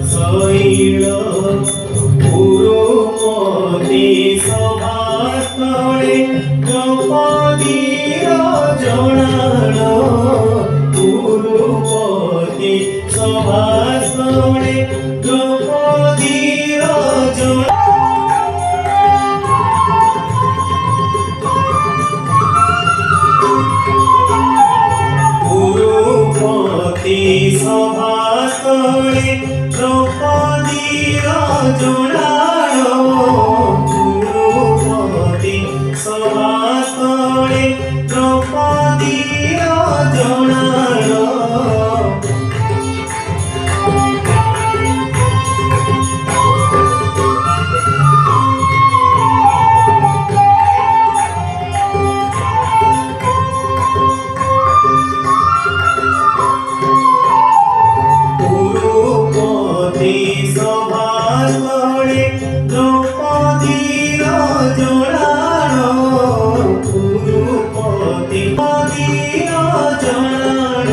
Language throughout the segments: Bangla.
ଶୈଳ ପୁରୁପତି ସଭାସ୍ଥଳେ ଦ୍ରୌପଦୀର ଜଣାଣ ପୁରୁପତି ସଭାସ୍ଥଳେ ଦ୍ରୌପଦୀର ଜଣାଣ সভাস্থলে দ্রৌপদীর জোড়াণ গুরুপতি সভাস্থলে দ্রৌপদীর জোড়াণ সভাস্থলে দ্রৌপদীর জোড়াণ গুরুপতি জোড়াণ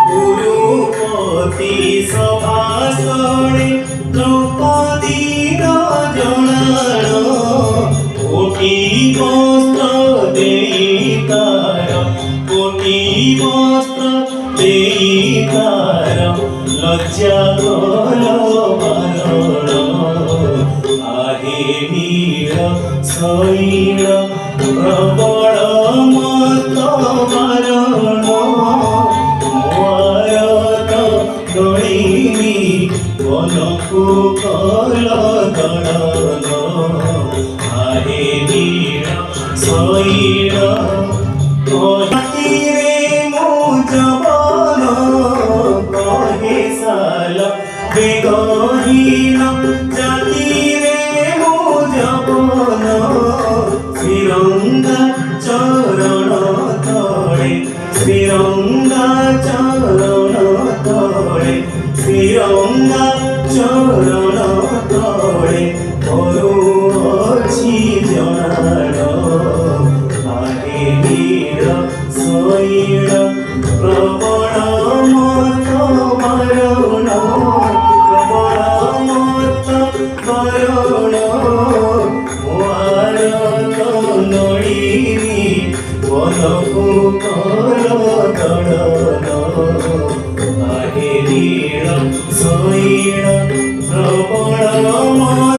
গুরুপতি সভাস্থলে দ্রৌপদীর জোড়াণ কোটি বস্ত্র দেইতার কোটি বস্ত্র দেইতার লজ্জা গল মারণ আহে নীর শৈল প্রবল মত মারণ মোয়ারত দড়িনি বনকু কল দড়ন আহে নীর শৈল কহিরে মো জবন কহে সাল বেগহীন জাতিরে মো জবন শ্রীরঙ্গা চরণ তଳେ শ্রীরঙ্গা চরণ তଳେ শ্রীরঙ্গা চরণ তଳେ করুছি জনাণ আহে নীর শৈল প্রবল মত মারণ প্রবল মত মারণ মোয়ারত নড়িনি বনকু